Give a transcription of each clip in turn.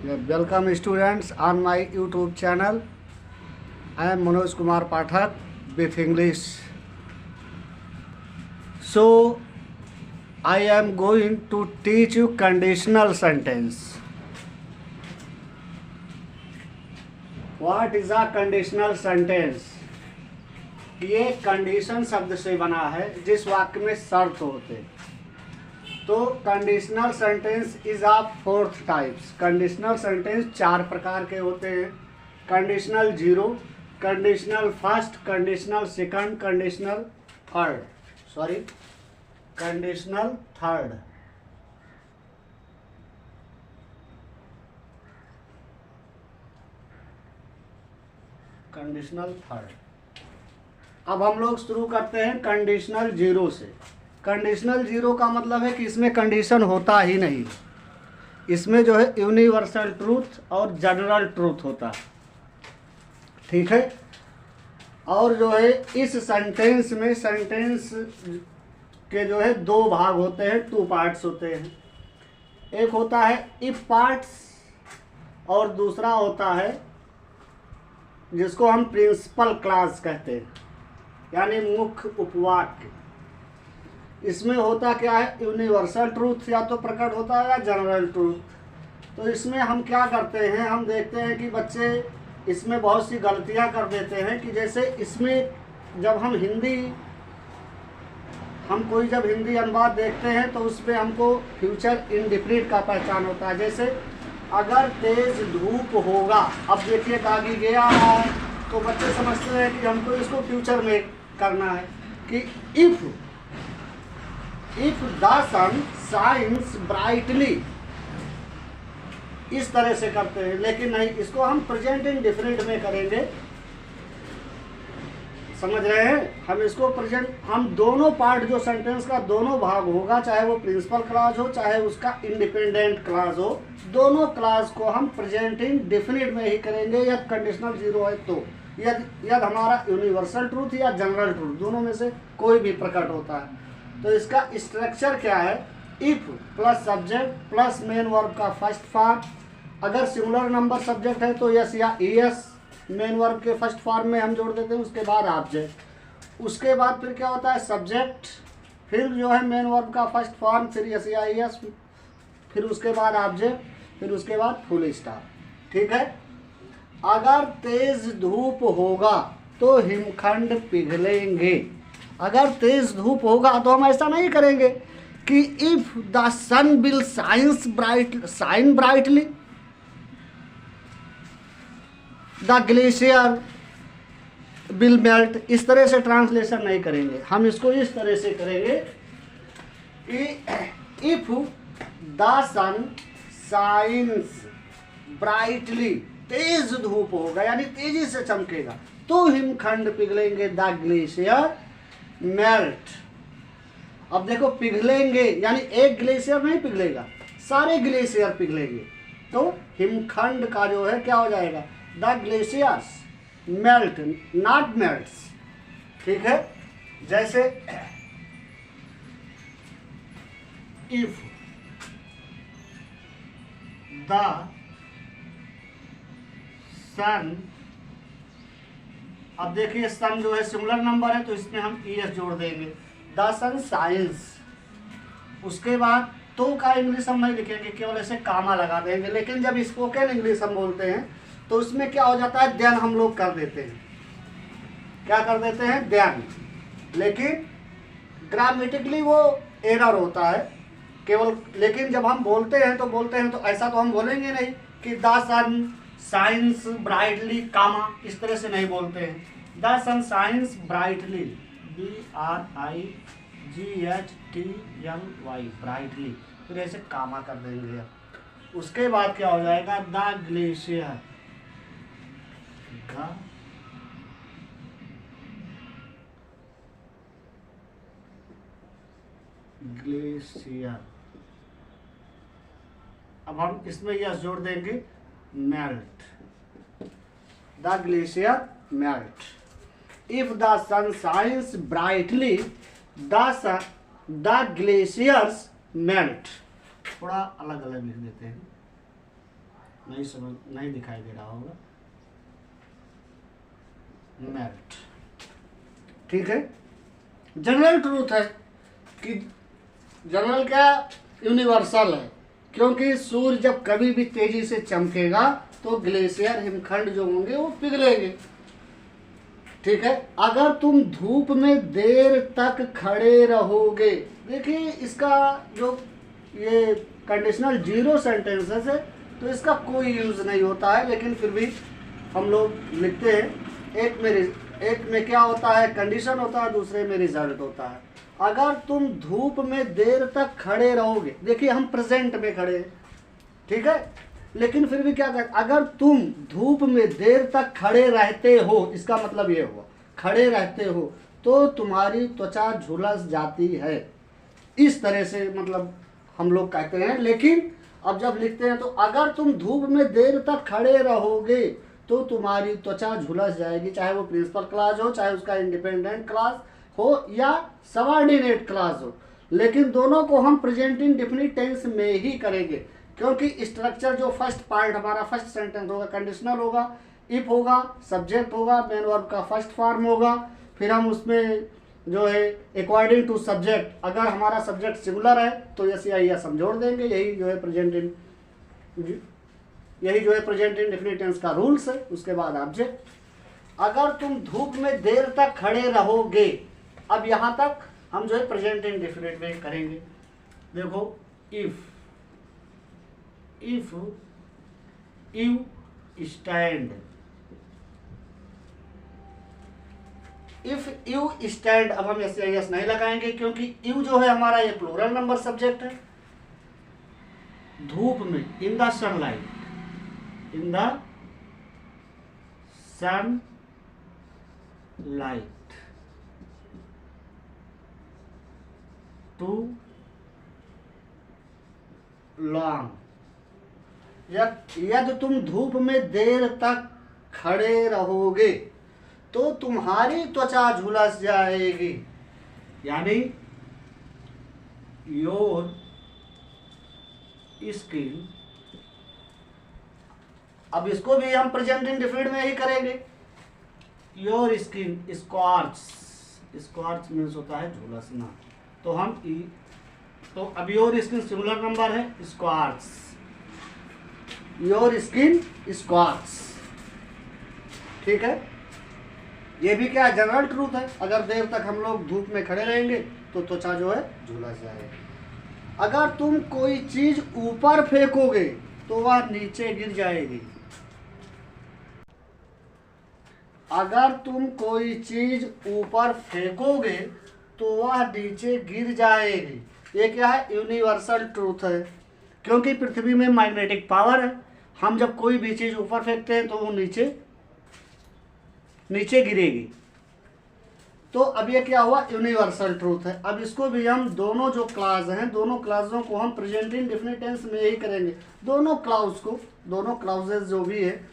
Welcome students on my YouTube channel. I am Manoj Kumar Pathak with English. So I am going to teach you conditional sentence. What is a conditional sentence? ये condition शब्द से बना है जिस वाक्य में शर्त होते। तो conditional sentence is of 4 types. Conditional sentence 4 प्रकार के होते हैं। Conditional zero, conditional first, conditional second, conditional third. Conditional third. अब हम लोग शुरू करते हैं कंडीशनल जीरो से। कंडीशनल जीरो का मतलब है कि इसमें कंडीशन होता ही नहीं। इसमें जो है यूनिवर्सल ट्रूथ और जनरल ट्रूथ होता है, ठीक है। और जो है इस सेंटेंस में सेंटेंस के जो है 2 भाग होते हैं, 2 पार्ट्स होते हैं। एक होता है इफ पार्ट्स और दूसरा होता है जिसको हम प्रिंसिपल क्लॉज कहते हैं, यानी मुख्य उपवाक्य। इसमें होता क्या है, यूनिवर्सल ट्रूथ या तो प्रकट होता है या जनरल ट्रूथ। तो इसमें हम क्या करते हैं, हम देखते हैं कि बच्चे इसमें बहुत सी गलतियां कर देते हैं। कि जैसे इसमें जब हम कोई जब हिंदी अनुवाद देखते हैं तो उसमें हमको फ्यूचर इंडेफिनिट का पहचान होता है। जैसे अगर तेज धूप होगा, अब देखिए आगे गया है तो बच्चे समझते हैं कि हमको इसको फ्यूचर में करना है कि if the sun shines brightly, इस तरह से करते हैं। लेकिन नहीं, इसको हम प्रेजेंट इंडेफिनिट में करेंगे। समझ रहे हैं, हम इसको प्रेजेंट, हम दोनों पार्ट जो सेंटेंस का दोनों भाग होगा, चाहे वो प्रिंसिपल क्लॉज हो चाहे उसका इंडिपेंडेंट क्लॉज हो, दोनों क्लॉज को हम प्रेजेंट इंडेफिनिट में ही करेंगे। यदि कंडीशनल जीरो है तो, यदि हमारा यूनिवर्सल ट्रूथ या जनरल ट्रूथ, दोनों में से कोई भी प्रकट होता है। तो इसका स्ट्रक्चर क्या है, if plus subject plus main verb का फर्स्ट फॉर्म। अगर सिंगुलर नंबर सब्जेक्ट है तो यस या ईएस मेन वर्ब के फर्स्ट फॉर्म में हम जोड़ देते हैं। उसके बाद ऑब्जेक्ट, उसके बाद फिर क्या होता है सब्जेक्ट, फिर जो है मेन वर्ब का फर्स्ट फॉर्म, फिर यस या ईएस, फिर उसके बाद ऑब्जेक्ट, फिर उसके बाद फुल स्टॉप, ठीक है। अगर तेज धूप होगा तो हिमखंड पिघलेंगे। अगर तेज धूप होगा तो हम ऐसा नहीं करेंगे कि if the sun will shine brightly the glacier will melt, इस तरह से ट्रांसलेशन नहीं करेंगे। हम इसको इस तरह से करेंगे कि if the sun shines brightly, तेज धूप होगा यानी तेजी से चमकेगा, तो हिमखंड पिघलेंगे, द ग्लेशियर मेल्ट। अब देखो पिघलेंगे यानी एक ग्लेशियर नहीं पिघलेगा, सारे ग्लेशियर पिघलेंगे। तो हिमखंड का जो है क्या हो जाएगा, the glaciers melt not melts, ठीक है। जैसे इफ द सन, अब देखिए सन जो है सिंगुलर नंबर है तो इसमें हम ईएस जोड़ देंगे, द सन शाइन्स। उसके बाद तो का इंग्लिश हम नहीं लिखेंगे, केवल ऐसे कामा लगा देंगे। लेकिन जब स्पोकन इंग्लिश हम बोलते हैं तो उसमें क्या हो जाता है, देन हम लोग कर देते हैं। क्या कर देते हैं, देन। लेकिन ग्रामेटिकली वो एरर होता है केवल। लेकिन जब हम बोलते हैं तो ऐसा तो हम बोलेंगे नहीं कि the sun shines brightly comma, इस तरह से नहीं बोलते हैं। The sun shines brightly, BRIGHTLY brightly, फिर ऐसे कामा कर देंगे। उसके बाद क्या हो जाएगा, द ग्लेशियर, अब हम इसमें यह जोड़ देंगे melt, the glacier melt. If the sun shines brightly the glaciers melt. थोड़ा अलग अलग लिख देते हैं, नहीं दिखाई दे रहा होगा, मेल्ट। ठीक है, जनरल ट्रूथ है कि जनरल क्या, यूनिवर्सल है, क्योंकि सूर्य जब कभी भी तेजी से चमकेगा तो ग्लेशियर हिमखंड जो होंगे वो पिघलेंगे। ठीक है, अगर तुम धूप में देर तक खड़े रहोगे, देखिए इसका जो ये कंडीशनल जीरो सेंटेंसेस है तो इसका कोई यूज नहीं होता है, लेकिन फिर भी हम लोग लिखते हैं। एक में क्या होता है, कंडीशन होता है, दूसरे में रिजल्ट होता है। अगर तुम धूप में देर तक खड़े रहोगे, देखिए हम प्रेजेंट में खड़े हैं, ठीक है, लेकिन फिर भी क्या कहते, अगर तुम धूप में देर तक खड़े रहते हो, इसका मतलब ये हुआ खड़े रहते हो तो तुम्हारी त्वचा झुलस जाती है। इस तरह से मतलब हम लोग कहते हैं। लेकिन अब जब लिखते हैं तो अगर तुम धूप में देर तक खड़े रहोगे तो तुम्हारी त्वचा झुलस जाएगी, चाहे वो प्रिंसिपल क्लॉज हो, चाहे उसका इंडिपेंडेंट क्लॉज हो या सबऑर्डिनेट क्लॉज हो, लेकिन दोनों को हम प्रेजेंट इंडेफिनिट टेंस में ही करेंगे, क्योंकि स्ट्रक्चर जो फर्स्ट पार्ट हमारा फर्स्ट सेंटेंस होगा कंडीशनल होगा, इफ होगा, सब्जेक्ट होगा, मेन वर्ब का फर्स्ट फॉर्म होगा, फिर हम उसमें जो है अकॉर्डिंग टू सब्जेक्ट, अगर हमारा सब्जेक्ट सिंगुलर है तो यस या एस हम जोड़ देंगे। यही जो है प्रेजेंट इंडेफिनिट टेंस का रूल्स है। उसके बाद ऑब्जेक्ट। अगर तुम धूप में देर तक खड़े रहोगे, अब यहाँ तक हम जो है प्रेजेंट इंडेफिनिट में करेंगे। देखो if you stand, if you stand, अब हम यस नहीं लगाएंगे क्योंकि यू जो है हमारा ये प्लूरल नंबर सब्जेक्ट है। धूप में, in the sunlight, in the sunlight, too long, यदि तुम धूप में देर तक खड़े रहोगे तो तुम्हारी त्वचा झुलस जाएगी, यानी योर स्किन। अब इसको भी हम प्रेजेंट इंडेफिनिट में ही करेंगे। Your skin scorch, scorch means होता है झुलसना, तो हम तो अब योर स्किन सिंगुलर नंबर है, स्कॉर्च, योर स्किन स्कॉर्च। ठीक है, ये भी क्या जनरल ट्रूथ है। अगर देर तक हम लोग धूप में खड़े रहेंगे तो त्वचा जो है झुलस जाएगी। अगर तुम कोई चीज ऊपर फेंकोगे तो वह नीचे गिर जाएगी। अगर तुम कोई चीज ऊपर फेंकोगे तो वह नीचे गिर जाएगी। ये क्या है, यूनिवर्सल ट्रूथ है, क्योंकि पृथ्वी में मैग्नेटिक पावर है। हम जब कोई भी चीज ऊपर फेंकते हैं तो वो नीचे गिरेगी। तो अब ये क्या हुआ, यूनिवर्सल ट्रूथ है। अब इसको भी हम दोनों जो क्लास हैं, दोनों क्लासों को हम प्रेजेंट इंडेफिनिट टेंस में ही करेंगे। दोनों क्लाउजेस जो भी है,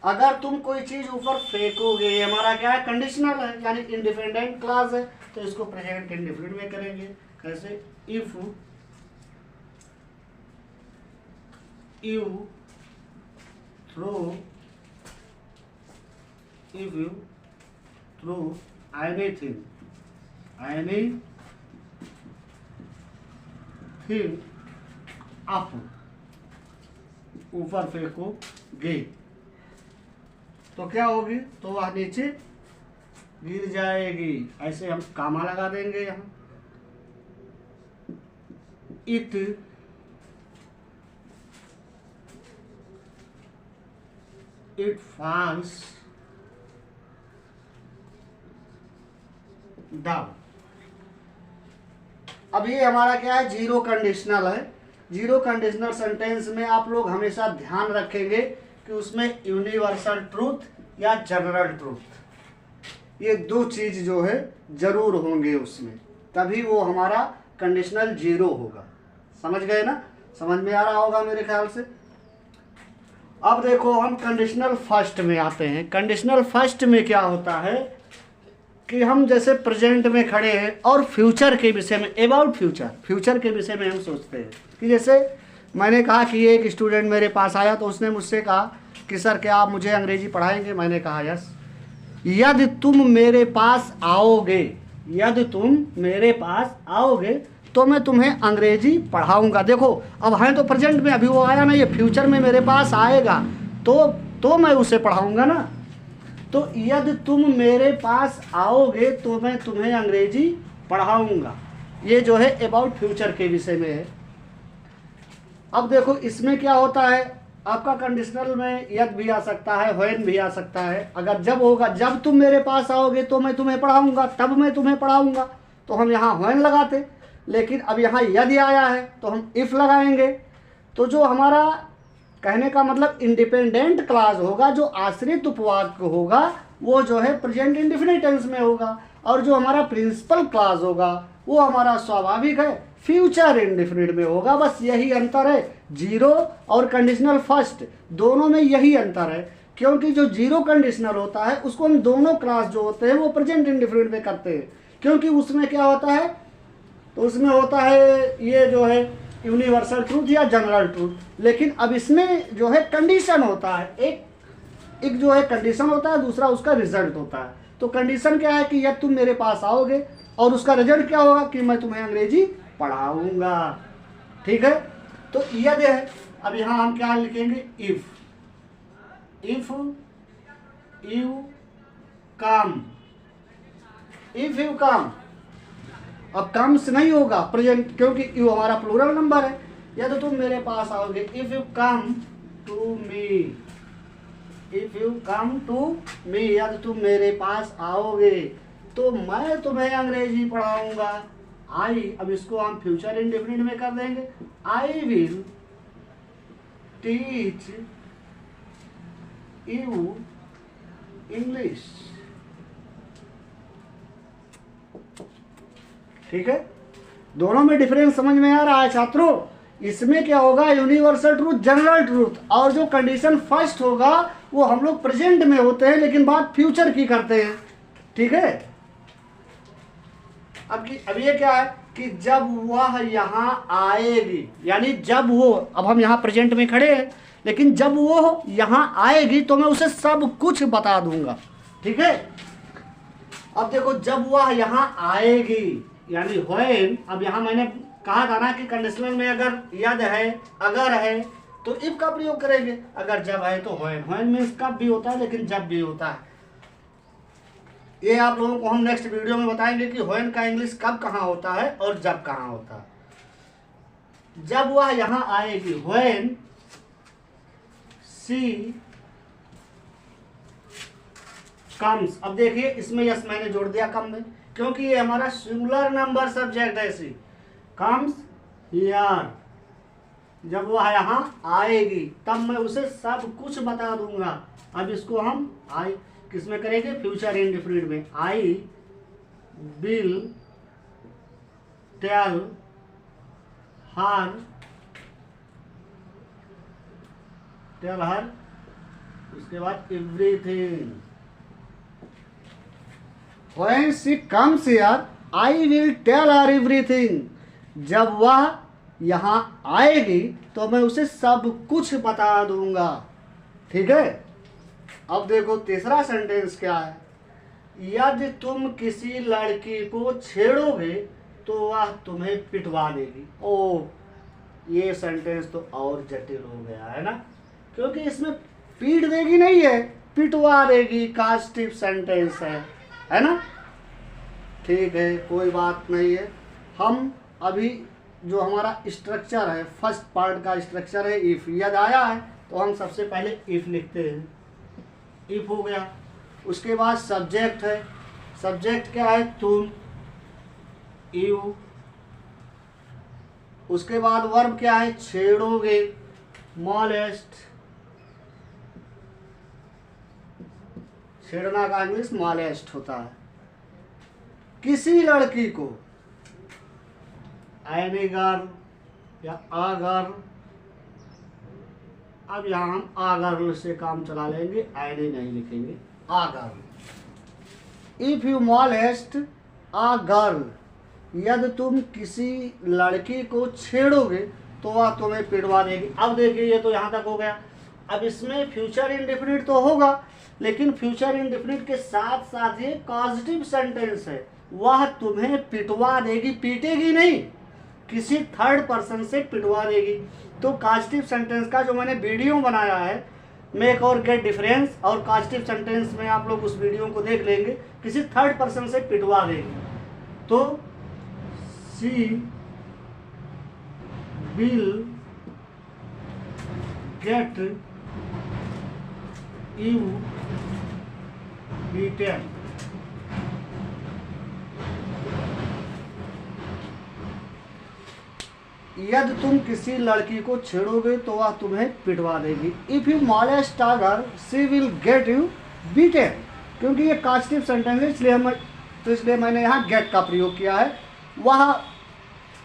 अगर तुम कोई चीज ऊपर फेंकोगे, ये हमारा क्या है, कंडीशनल है, यानी इंडिपेंडेंट क्लास है, तो इसको प्रेजेंट इंडेफिनिट में करेंगे। कैसे, if you throw anything up, ऊपर फेंकोगे तो क्या होगी, तो वह नीचे गिर जाएगी। ऐसे हम कामा लगा देंगे यहाँ। It falls down. अब ये हमारा क्या है, जीरो कंडीशनल है। जीरो कंडीशनल सेंटेंस में आप लोग हमेशा ध्यान रखेंगे कि उसमें यूनिवर्सल ट्रूथ या जनरल ट्रूथ, ये दो चीज जो है जरूर होंगे उसमें, तभी वो हमारा कंडीशनल जीरो होगा। समझ गए ना, समझ में आ रहा होगा मेरे ख्याल से। अब देखो हम कंडीशनल फर्स्ट में आते हैं। कंडीशनल फर्स्ट में क्या होता है कि हम जैसे प्रेजेंट में खड़े हैं और फ्यूचर के विषय में, अबाउट फ्यूचर के विषय में हम सोचते हैं कि जैसे मैंने कहा कि एक स्टूडेंट मेरे पास आया तो उसने मुझसे कहा कि सर क्या आप मुझे अंग्रेजी पढ़ाएंगे। मैंने कहा यस। यदि तुम मेरे पास आओगे, यदि तुम मेरे पास आओगे तो मैं तुम्हें अंग्रेजी पढ़ाऊंगा। देखो अब है तो प्रेजेंट में, अभी वो आया ना, ये फ्यूचर में मेरे पास आएगा तो मैं उसे पढ़ाऊंगा ना। तो यदि तुम मेरे पास आओगे तो मैं तुम्हें अंग्रेजी पढ़ाऊंगा। ये जो है अबाउट फ्यूचर के विषय में है। अब देखो इसमें क्या होता है, आपका कंडीशनल में यद भी आ सकता है, व्हेन भी आ सकता है। अगर जब होगा, जब तुम मेरे पास आओगे तो मैं तुम्हें पढ़ाऊंगा, तब मैं तुम्हें पढ़ाऊंगा, तो हम यहाँ व्हेन लगाते। लेकिन अब यहाँ यदि आया है तो हम इफ लगाएंगे। तो जो हमारा कहने का मतलब इंडिपेंडेंट क्लास होगा, जो आश्रित उपवाक्य होगा, वो जो है प्रेजेंट इंडेफिनिट टेंस में होगा। और जो हमारा प्रिंसिपल क्लास होगा वो हमारा स्वाभाविक है फ्यूचर इंडेफिनिट में होगा। बस यही अंतर है, जीरो और कंडीशनल फर्स्ट दोनों में यही अंतर है। क्योंकि जो जीरो कंडीशनल होता है उसको हम दोनों क्लास जो होते हैं वो प्रेजेंट इंडेफिनिट में करते हैं। क्योंकि उसमें क्या होता है, तो उसमें होता है ये जो है यूनिवर्सल ट्रूथ या जनरल ट्रूथ। लेकिन अब इसमें जो है कंडीशन होता है, एक जो है कंडीशन होता है, दूसरा उसका रिजल्ट होता है। तो कंडीशन क्या है कि यदि तुम मेरे पास आओगे, और उसका रिजल्ट क्या होगा कि मैं तुम्हें अंग्रेजी पढ़ाऊंगा। ठीक है, तो यदि है। अब यहाँ हम क्या लिखेंगे, if you come, if you कम। अब कम्स नहीं होगा प्रेजेंट, क्योंकि यू हमारा प्लूरल नंबर है। या तो तुम मेरे पास आओगे, if you come to me, if you come to me, या तो तुम मेरे पास आओगे तो मैं तुम्हें अंग्रेजी पढ़ाऊंगा। आई, अब इसको हम फ्यूचर इंडेफिनिट में कर देंगे, I will teach you English. ठीक है, दोनों में डिफरेंस समझ में आ रहा है छात्रों। इसमें क्या होगा, यूनिवर्सल ट्रूथ, जनरल ट्रूथ, और जो कंडीशन फर्स्ट होगा वो हम लोग प्रेजेंट में होते हैं लेकिन बात फ्यूचर की करते हैं। ठीक है, अब ये क्या है कि जब वह यहाँ आएगी, यानी जब वो, अब हम यहाँ प्रेजेंट में खड़े हैं लेकिन जब वो यहाँ आएगी तो मैं उसे सब कुछ बता दूंगा। ठीक है, अब देखो जब वह यहाँ आएगी यानी व्हेन। अब यहाँ मैंने कहा था ना कि कंडीशनल में अगर यद है, अगर है तो इफ का प्रयोग करेंगे, अगर जब है तो व्हेन। व्हेन मीन्स कब भी होता है लेकिन जब भी होता है। ये आप लोगों को हम नेक्स्ट वीडियो में बताएंगे कि व्हेन का इंग्लिश कब कहाँ होता है और जब कहाँ होता है। जब वह यहाँ आएगी, व्हेन शी कम्स। अब देखिए इसमें यस मैंने जोड़ दिया कम में, क्योंकि ये हमारा सिंगुलर नंबर सब्जेक्ट है। सी कम्स हियर, जब वह यहाँ आएगी तब मैं उसे सब कुछ बता दूंगा। अब इसको हम आई किस में करेंगे, फ्यूचर इंडेफिनिट में। आई विल टेल हर, उसके बाद everything. When she comes here, I will tell her everything. जब वह यहाँ आएगी तो मैं उसे सब कुछ बता दूंगा। ठीक है, अब देखो तीसरा सेंटेंस क्या है, यदि तुम किसी लड़की को छेड़ोगे तो वह तुम्हें पिटवा देगी। ओ, ये सेंटेंस तो और जटिल हो गया है ना, क्योंकि इसमें पीट देगी नहीं है, पिटवा देगी। कास्टिव सेंटेंस है ना। ठीक है, कोई बात नहीं है। हम अभी जो हमारा स्ट्रक्चर है, फर्स्ट पार्ट का स्ट्रक्चर है इफ। यदि आया है तो हम सबसे पहले इफ लिखते हैं, इफ हो गया। उसके बाद सब्जेक्ट है, सब्जेक्ट क्या है, तुम, यू। उसके बाद वर्ब क्या है, छेड़ोगे, मॉलेस्ट। छेड़ना का इंग्लिश मॉलेस्ट होता है। किसी लड़की को, एनी गर्ल या आ गर्ल। अब यहाँ हम आ गर्ल से काम चला लेंगे, एनी नहीं लिखेंगे, a girl. If you molest a girl, यदि तुम किसी लड़की को छेड़ोगे तो वह तुम्हें पिटवा देगी। अब देखिए ये तो यहाँ तक हो गया। अब इसमें फ्यूचर इंडेफिनिट तो होगा, लेकिन फ्यूचर इंडेफिनिट के साथ साथ ये कॉजेटिव सेंटेंस है, वह तुम्हें पिटवा देगी, पीटेगी नहीं, किसी थर्ड पर्सन से पिटवा देगी। तो कॉजेटिव सेंटेंस का जो मैंने वीडियो बनाया है मेक और गेट डिफरेंस और कॉजेटिव सेंटेंस में, आप लोग उस वीडियो को देख लेंगे, किसी थर्ड पर्सन से पिटवा देगी। तो she will get you beaten। यदि तुम किसी लड़की को छेड़ोगे तो वह तुम्हें पिटवा देगी। इफ यू मॉलेस्ट अगर she will get you beaten, क्योंकि ये कॉजेटिव सेंटेंस है इसलिए मैंने यहाँ गेट का प्रयोग किया है।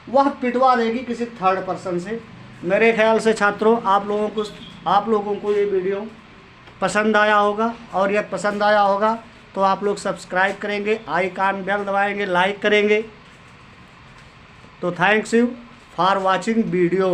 वह पिटवा देगी किसी थर्ड पर्सन से। मेरे ख्याल से छात्रों आप लोगों को ये वीडियो पसंद आया होगा, और यदि पसंद आया होगा तो आप लोग सब्सक्राइब करेंगे, आइकॉन बेल दबाएंगे, लाइक करेंगे। तो thanks you for watching video.